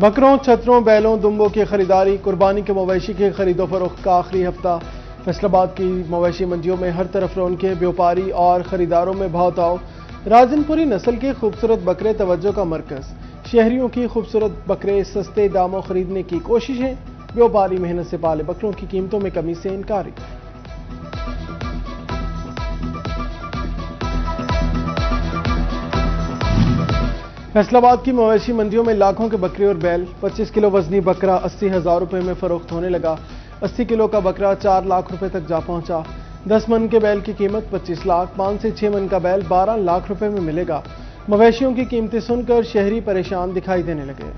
बकरों, छतरों, बैलों, दुम्बों की खरीदारी, कुर्बानी के मवेशी के खरीद व फरोख्त का आखिरी हफ्ता। फैसलाबाद की मवेशी मंडियों में हर तरफ रौनकें, व्यापारी और खरीदारों में भाव-ताव। राजनपुरी नस्ल के खूबसूरत बकरे तवज्जो का मरकज। शहरियों की खूबसूरत बकरे सस्ते दामों खरीदने की कोशिशें। व्यापारी मेहनत से पाले बकरों की कीमतों में कमी से इनकारी। फैसलाबाद की मवेशी मंडियों में लाखों के बकरे और बैल। 25 किलो वजनी बकरा 80,000 रुपए में फरोख्त होने लगा। 80 किलो का बकरा 4 लाख रुपए तक जा पहुंचा। 10 मन के बैल की कीमत 25 लाख, 5 से 6 मन का बैल 12 लाख रुपए में मिलेगा। मवेशियों की कीमतें सुनकर शहरी परेशान दिखाई देने लगे।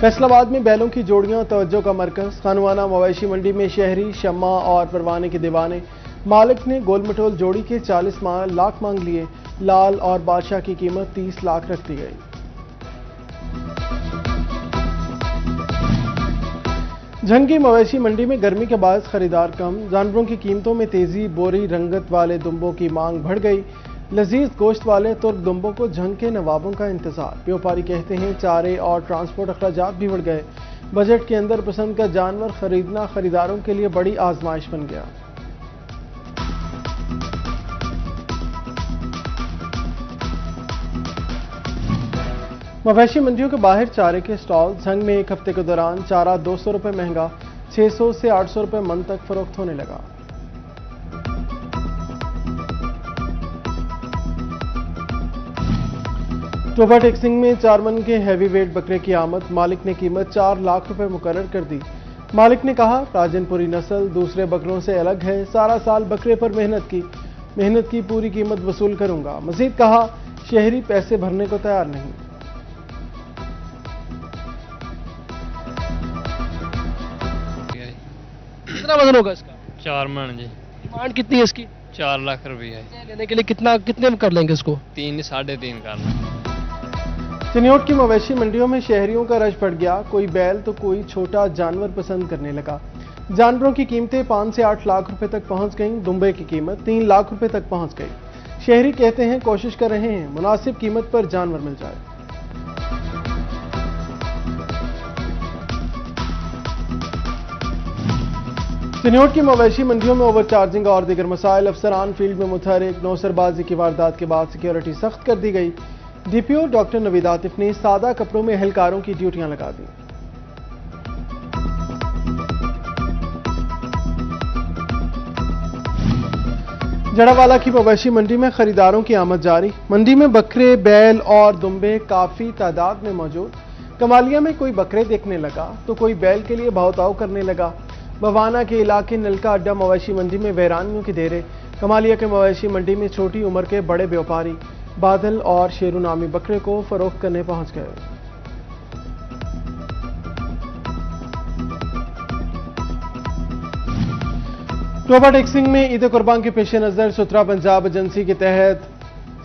फैसलाबाद में बैलों की जोड़ियां तवज्जो का मरकज। खानवाना मवेशी मंडी में शहरी शम्मा और परवाने के दीवाने। मालिक ने गोल मटोल जोड़ी के 40 लाख मांग लिए। लाल और बादशाह की कीमत 30 लाख रख दी गई। झंगी मवेशी मंडी में गर्मी के बायस खरीदार कम। जानवरों की कीमतों में तेजी। बोरी रंगत वाले दुम्बों की मांग बढ़ गई। लजीज गोश्त वाले तुर्क दुम्बों को झंग के नवाबों का इंतजार। व्यापारी कहते हैं चारे और ट्रांसपोर्ट अखराजात भी बढ़ गए। बजट के अंदर पसंद का जानवर खरीदना खरीदारों के लिए बड़ी आजमाइश बन गया। मवेशी मंडियों के बाहर चारे के स्टॉल। झंग में एक हफ्ते के दौरान चारा 200 रुपए महंगा 600 से 800 रुपए मन तक फरोख्त होने लगा। टोबा टेक्सिंग में 4 मन के हैवी वेट बकरे की आमद। मालिक ने कीमत 4 लाख रुपए मुकर्रर कर दी। मालिक ने कहा राजनपुरी नस्ल दूसरे बकरों से अलग है। सारा साल बकरे पर मेहनत की पूरी कीमत वसूल करूंगा। मजीद कहा शहरी पैसे भरने को तैयार नहीं। कितना वजन होगा इसका? 4 मन जी। डिमांड कितनी है इसकी? 4 लाख रुपये है। लेने के लिए कितने में कर लेंगे इसको? 3 साढ़े 3 कर लें। चिन्योट की मवेशी मंडियों में शहरियों का रश बढ़ गया। कोई बैल तो कोई छोटा जानवर पसंद करने लगा। जानवरों की कीमतें 5 से 8 लाख रुपए तक पहुंच गईं। दुम्बे की कीमत 3 लाख रुपए तक पहुंच गई। शहरी कहते हैं कोशिश कर रहे हैं मुनासिब कीमत पर जानवर मिल जाए। चिन्योट की मवेशी मंडियों में ओवरचार्जिंग और दीगर मसाइल। अफसरान फील्ड में मुतहरिक। नौसरबाजी की वारदात के बाद सिक्योरिटी सख्त कर दी गई। डीपीओ डॉक्टर नवीद आतिफ ने सादा कपड़ों में एहलकारों की ड्यूटियां लगा दी। जड़ावाला की मवेशी मंडी में खरीदारों की आमद जारी। मंडी में बकरे, बैल और दुम्बे काफी तादाद में मौजूद। कमालिया में कोई बकरे देखने लगा तो कोई बैल के लिए भाव-ताव करने लगा। बवाना के इलाके नलका अड्डा मवेशी मंडी में वैरानियों के डेरे। कमालिया के मवेशी मंडी में छोटी उम्र के बड़े व्यापारी बादल और शेरू नामी बकरे को फरोख्त करने पहुंच गए। टोबा टेक्सिंग में ईद कुर्बान के पेश नजर सुथरा पंजाब एजेंसी के तहत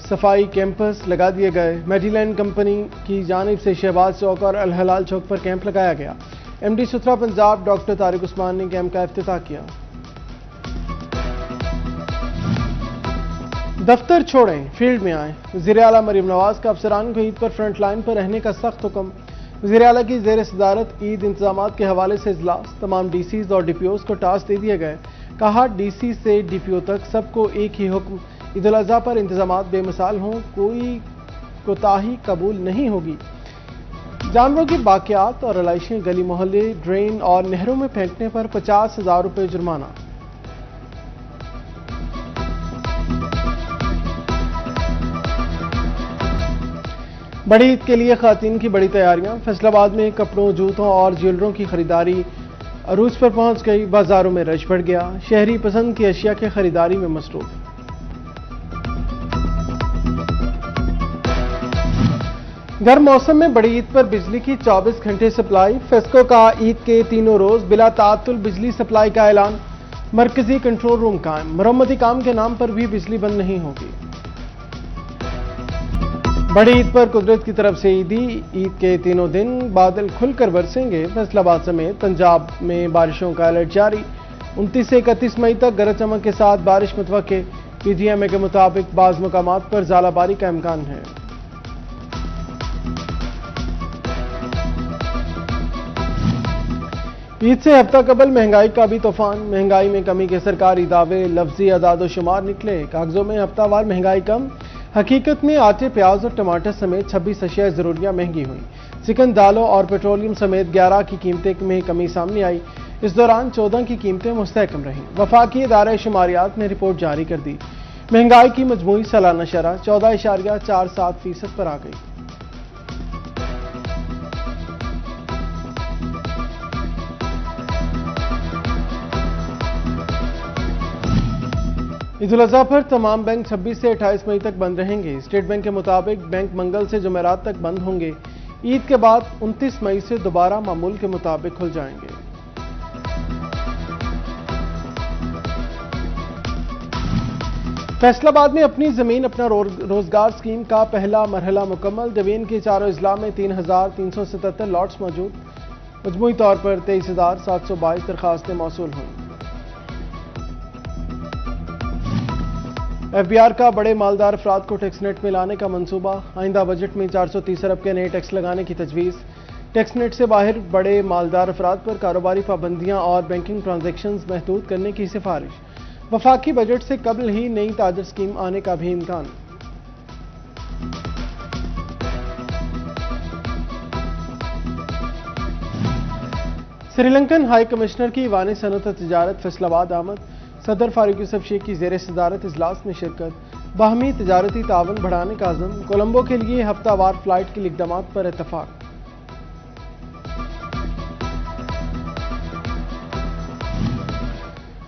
सफाई कैंपस लगा दिए गए। मेडीलैंड कंपनी की जानिब से शहबाज चौक और अल हलाल चौक पर कैंप लगाया गया। एमडी सुथरा पंजाब डॉक्टर तारिक उस्मान ने कैंप का इफ्तिताह किया। दफ्तर छोड़ें, फील्ड में आएं। वज़ीर-ए-आला मरीम नवाज का अफसरान को ईद पर फ्रंट लाइन पर रहने का सख्त हुक्म। वज़ीर-ए-आला की ज़ेर सदारत ईद इंतजामात के हवाले से इजलास। तमाम डीसीज और डीपीओज को टास्क दे दिए गए। कहा डीसी से डीपीओ तक सबको एक ही हुक्म। ईद उल अज़हा पर इंतजामात बेमिसाल हों, कोई कोताही कबूल नहीं होगी। जानवरों की बाकियात और रलाइशें गली मोहल्ले, ड्रेन और नहरों में फेंकने पर 50,000 रुपये जुर्माना। बड़ी ईद के लिए खातन की बड़ी तैयारियां। फैसलाबाद में कपड़ों, जूतों और ज्वेलरों की खरीदारी अरूज पर पहुंच गई। बाजारों में रश बढ़ गया। शहरी पसंद की अशिया की खरीदारी में मसरूफ। गर्म मौसम में बड़ी ईद पर बिजली की 24 घंटे सप्लाई। फेस्को का ईद के तीनों रोज बिला ताअत्तुल बिजली सप्लाई का ऐलान। मरकजी कंट्रोल रूम कायम। मरम्मती काम के नाम पर भी बिजली बंद नहीं होगी। बड़ी ईद पर कुदरत की तरफ से ईदी। ईद के तीनों दिन बादल खुलकर बरसेंगे। फैसलाबाद समेत पंजाब में बारिशों का अलर्ट जारी। 29 से 31 मई तक गरज चमक के साथ बारिश मुतवक्के। PGMA के मुताबिक बाज़ मकामात पर ज़ालाबारी का इम्कान है। ईद से हफ्ता कबल महंगाई का भी तूफान, महंगाई में कमी के सरकारी दावे, लफ्जी अदाद शुमार निकले। कागजों में हफ्तावार महंगाई कम, हकीकत में आटे, प्याज और टमाटर समेत 26 अशिया ज़रूरियाँ महंगी हुई। चिकन, दालों और पेट्रोलियम समेत 11 की कीमतें में कमी सामने आई। इस दौरान 14 की कीमतें मुस्तहकम रहीं। वफाकी इदारा शुमारियात ने रिपोर्ट जारी कर दी। महंगाई की मजमूई सालाना शरह 14.47% पर आ गई। ईद उल अज़हा पर तमाम बैंक 26 से 28 मई तक बंद रहेंगे। स्टेट बैंक के मुताबिक बैंक मंगल से जुमेरात तक बंद होंगे। ईद के बाद 29 मई से दोबारा मामूल के मुताबिक खुल जाएंगे। फैसलाबाद में अपनी जमीन अपना रोजगार स्कीम का पहला मरहला मुकम्मल। जमीन के चारों अजला में 3,377 लॉट्स मौजूद। मजमूई तौर पर 23,722 दरखास्तें मौसूल हुई। FBR का बड़े मालदार अफराद को टैक्स नेट में लाने का मंसूबा। आइंदा बजट में 430 अरब के नए टैक्स लगाने की तजवीज़। टैक्स नेट से बाहर बड़े मालदार अफराद पर कारोबारी पाबंदियां और बैंकिंग ट्रांजैक्शंस महदूद करने की सिफारिश। वफाकी बजट से कबल ही नई ताजर स्कीम आने का भी इम्कान। श्रीलंकन हाई कमिश्नर की ईवान सनत और तिजारत फैसलाबाद आमद। सदर फारूक यूसुफ शेख की ज़ेर सदारत इजलास में शिरकत। बाहमी तिजारती तावन बढ़ाने का अज़म। कोलंबो के लिए हफ्तावार फ्लाइट के इक़दामात पर इत्तफाक।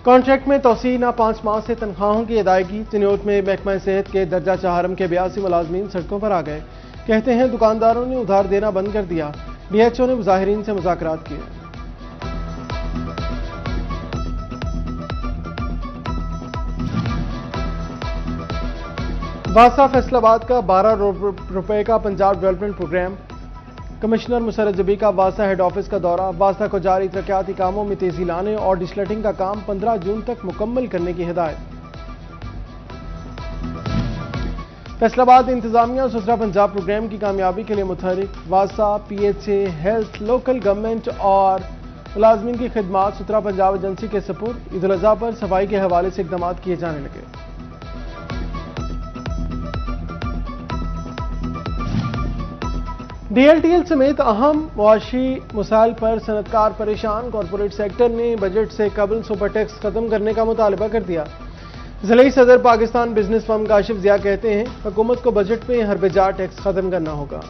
कॉन्ट्रैक्ट में तोसी न 5 माह से तनख्वाहों की अदायगी। चिन्योट में महकमा सेहत के दर्जा चहारम के 82 मुलाजमीन सड़कों पर आ गए। कहते हैं दुकानदारों ने उधार देना बंद कर दिया। DHO ने मुजाहिरीन से मुज़ाकरात किए। वासा फैसलाबाद का 12 रुपए का Punjab development program. Commissioner Musarrat जबी का वासा हेड ऑफिस का दौरा। वासा को जारी तरक्याती कामों में तेजी लाने और डिसलेटिंग का काम 15 जून तक मुकम्मल करने की हिदायत। फैसलाबाद इंतजामिया सुथरा पंजाब प्रोग्राम की कामयाबी के लिए मुतहरिक। वासा, PHA, हेल्थ, लोकल गवर्नमेंट और मुलाजमीन की खिदमात सुथरा पंजाब एजेंसी के सपुर्द। ईद उल अज़हा पर सफाई के हवाले से इक़दाम किए जाने लगे। DLTL समेत अहम मुआशी मसाइल पर सनतकार परेशान। कॉरपोरेट सेक्टर ने बजट से कबल सुपर टैक्स खत्म करने का मुतालबा कर दिया। ज़िले सदर पाकिस्तान बिजनेस फर्म काशिफ ज़िया कहते हैं हुकूमत को बजट में हर बेजा टैक्स खत्म करना होगा।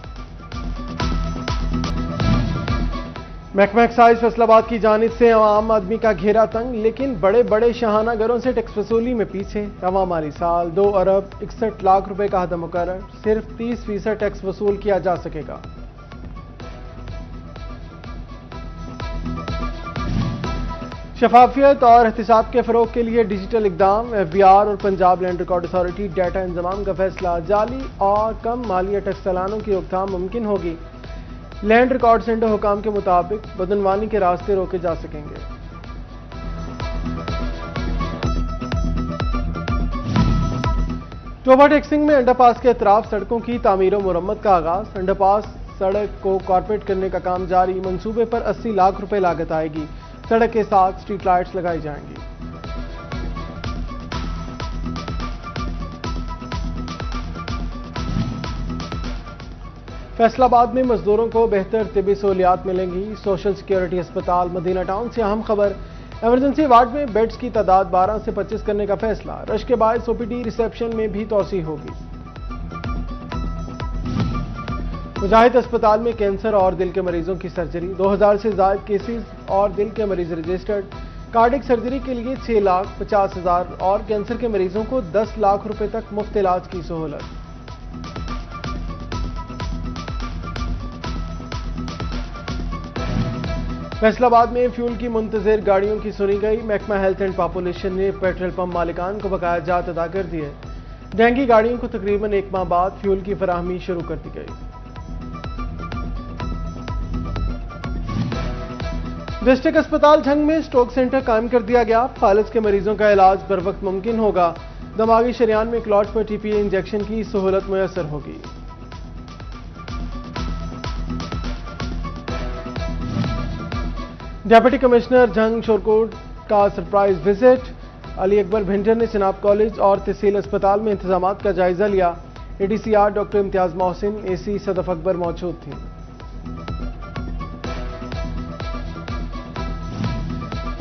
महकमा एक्साइज फैसलाबाद की जानिब से आम आदमी का घेरा तंग, लेकिन बड़े बड़े शाहाना घरों से टैक्स वसूली में पीछे। रवां माली साल 2 अरब 61 लाख रुपए का हद मुकर्रर। सिर्फ 30% टैक्स वसूल किया जा सकेगा। शफाफियत और एहतिसाब के फरोग के लिए डिजिटल इकदाम। FBR और Punjab land record authority data इंतजाम का फैसला। जाली और कम मालिया टैक्स चालानों की रोकथाम मुमकिन होगी। लैंड रिकॉर्ड सेंटर हुकाम के मुताबिक बदनवानी के रास्ते रोके जा सकेंगे। टोबा टैक्सिंग में अंडरपास के अतराफ सड़कों की तामीर और मुरम्मत का आगाज। अंडरपास सड़क को कारपेट करने का काम जारी। मंसूबे पर 80 लाख रुपए लागत आएगी। सड़क के साथ स्ट्रीट लाइट्स लगाई जाएंगी। फैसलाबाद में मजदूरों को बेहतर तिबी सहूलियात मिलेंगी। सोशल सिक्योरिटी अस्पताल मदीना टाउन से अहम खबर। एमरजेंसी वार्ड में बेड्स की तादाद 12 से 25 करने का फैसला। रश के बाद OPD रिसेप्शन में भी तोसी होगी। मुजाहिद अस्पताल में कैंसर और दिल के मरीजों की सर्जरी। 2000 से ज्यादा केसेस और दिल के मरीज रजिस्टर्ड। कार्डिक सर्जरी के लिए 6,50,000 और कैंसर के मरीजों को 10 लाख रुपए तक मुफ्त इलाज की सहूलत। फैसलाबाद में फ्यूल की मुंतजर गाड़ियों की सुनी गई। महकमा हेल्थ एंड पॉपुलेशन ने पेट्रोल पंप मालिकान को बकाया जात अदा कर दी है। डेंगी गाड़ियों को तकरीबन 1 माह बाद फ्यूल की फराहमी शुरू कर दी गई। डिस्ट्रिक्ट अस्पताल झंग में स्ट्रोक सेंटर कायम कर दिया गया। फालिज के मरीजों का इलाज बर वक्त मुमकिन होगा। دماغی شریان میں کلاٹ پر ٹی پی اے انجیکشن کی سہولت میسر ہوگی۔ ڈپٹی کمشنر جھنگ شورکوٹ کا سرپرائز وزٹ، علی اکبر بھنڈر نے چناب کالج اور تحصیل اسپتال میں انتظامات کا جائزہ لیا۔ اے ڈی سی آر ڈاکٹر امتیاز محسن، اے سی صدف اکبر موجود تھیں۔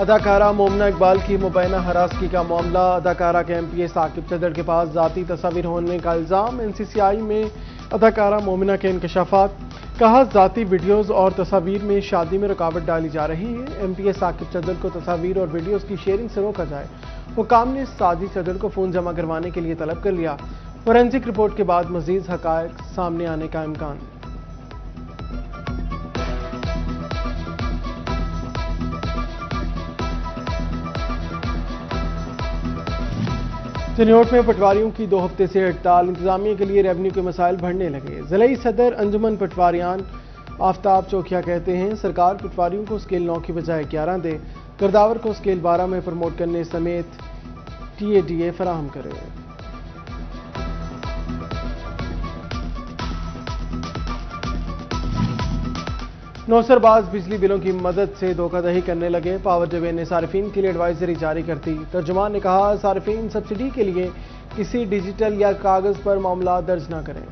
اداکارہ مومنہ اقبال کی مبینہ ہراسگی کا معاملہ، اداکارہ کے ایم پی اے ثاقب چدر کے پاس ذاتی تصاویر ہونے کا الزام، این سی سی آئی میں اداکارہ مومنہ کے انکشافات، کہا ذاتی ویڈیوز اور تصاویر میں شادی میں رکاوٹ ڈالی جا رہی ہے، ایم پی اے ثاقب چدر کو تصاویر اور ویڈیوز کی شیئرنگ سے روکا جائے، حکام نے ساجد چدر کو فون جمع کروانے کے لیے طلب کر لیا، فورینسک رپورٹ کے بعد مزید حقائق سامنے آنے کا امکان۔ چنیوٹ میں پٹواریوں کی 2 ہفتے سے ہڑتال، انتظامیہ کے لیے ریونیو کے مسائل بڑھنے لگے۔ ضلعی صدر انجمن پٹواریان آفتاب چوکیا کہتے ہیں سرکار پٹواریوں کو اسکیل 9 کی بجائے 11 دے، گرداور کو اسکیل 12 میں پروموٹ کرنے سمیت ٹی اے ڈی اے فراہم کرے۔ نوسر باز بجلی بلوں کی مدد سے دھوکہ دہی کرنے لگے، پاور ڈویژن نے صارفین کے لیے ایڈوائزری جاری کر دی۔ ترجمان نے کہا صارفین سبسڈی کے لیے کسی ڈیجیٹل یا کاغذ پر معاملات درج نہ کریں۔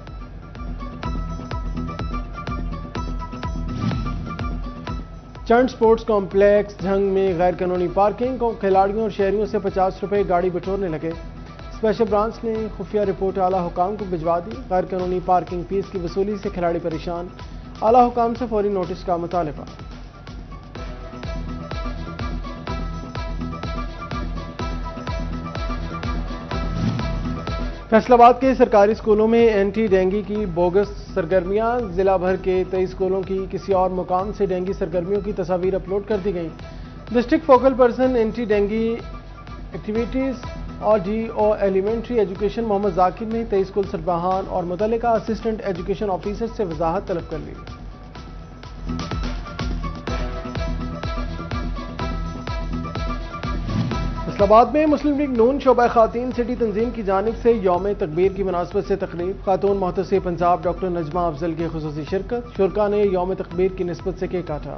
چنڈ سپورٹس کمپلیکس جھنگ میں غیر قانونی پارکنگ کو کھلاڑیوں اور شہریوں سے 50 روپے گاڑی بٹورنے لگے۔ اسپیشل برانچ نے خفیہ رپورٹ اعلیٰ حکام کو بھجوا دی، غیر قانونی پارکنگ فیس کی وصولی سے کھلاڑی پریشان، اعلیٰ حکام سے فوری نوٹس کا مطالبہ۔ فیصل آباد کے سرکاری اسکولوں میں اینٹی ڈینگی کی بوگس سرگرمیاں، ضلع بھر کے 23 اسکولوں کی کسی اور مقام سے ڈینگی سرگرمیوں کی تصاویر اپلوڈ کر دی گئیں۔ District focal person anti dengue activities اور D O elementary education Muhammad Zakir نے 23 اسکول سربراہان اور متعلقہ اسسٹنٹ ایجوکیشن آفیسر سے وضاحت طلب کر لی۔ فیصل آباد میں مسلم لیگ نون شعبہ خواتین سٹی تنظیم کی جانب سے یوم تکبیر کی مناسبت سے تقریب، خاتون محتسب پنجاب ڈاکٹر نجمہ افضل کی خصوصی شرکت، شرکاء نے یوم تکبیر کی نسبت سے کیک کاٹا۔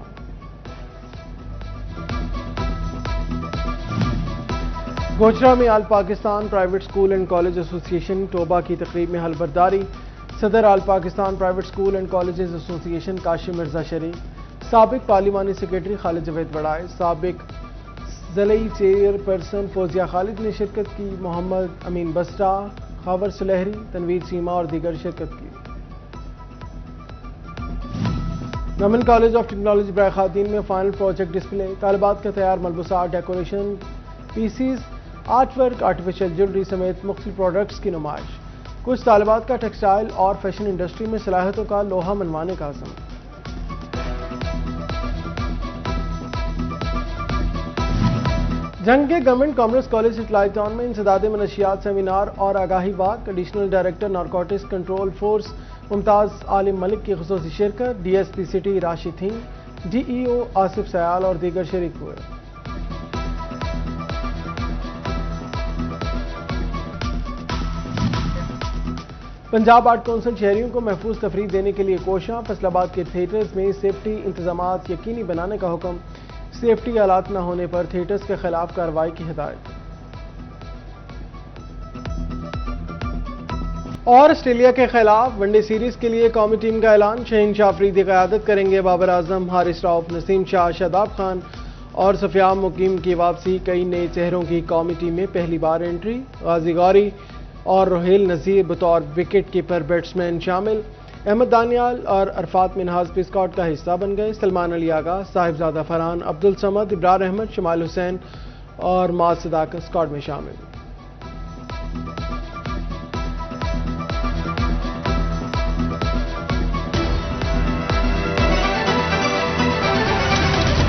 گوجرا میں all Pakistan private school and college association توبہ کی تقریب میں حلف برداری، صدر all Pakistan private school and colleges association کاشم Mirza شریف، سابق پارلیمانی سیکرٹری خالد جاوید وڑائے، سابق ضلعی چیئر پرسن فوزیہ خالد نے شرکت کی، محمد امین بسرا، خاور سلہری، تنویر چیمہ اور دیگر شرکت کی۔ گورنمنٹ کالج آف ٹیکنالوجی برائے خواتین میں فائنل پروجیکٹ ڈسپلے، طالبات کا تیار ملبوسات، decoration pieces, art work, artificial jewellery سمیت مختلف پروڈکٹس کی نمائش۔ کچھ طالبات کا ٹیکسٹائل اور فیشن انڈسٹری میں صلاحیتوں کا لوہا منوانے کا عزم۔ جنگ کے گورنمنٹ کامرس کالج اٹلائی ٹاؤن میں انسداد منشیات سیمینار اور آگاہی walk, additional director narcotics control force Mumtaz Alam Malik کی خصوصی شرکت، D S P city Rashid تھیں، ڈی ای او آصف سیال اور دیگر شریک ہوئے۔ پنجاب آرٹ کونسل شہریوں کو محفوظ تفریح دینے کے لیے کوشاں، فیصل آباد کے تھیٹرز میں سیفٹی انتظامات یقینی بنانے کا حکم، سیفٹی آلات نہ ہونے پر تھیٹرز کے خلاف کارروائی کی ہدایت۔ اور آسٹریلیا کے خلاف ون ڈے سیریز کے لیے قومی ٹیم کا اعلان، شہین شاہ افریدی قیادت کریں گے، بابر اعظم، حارث راؤف، نسیم شاہ، شاداب خان اور سفیان مقیم کی واپسی، کئی نئے چہروں کی قومی ٹیم میں پہلی بار انٹری، غازی غوری اور روہیل نذیر بطور وکٹ کیپر بیٹسمین شامل، احمد دانیال اور عرفات منہاز بھی اسکواڈ کا حصہ بن گئے، سلمان علی آغا، صاحبزادہ فرحان، عبدالصمد، ابرار احمد، شمال حسین اور معاذ صداقت اسکواڈ میں شامل۔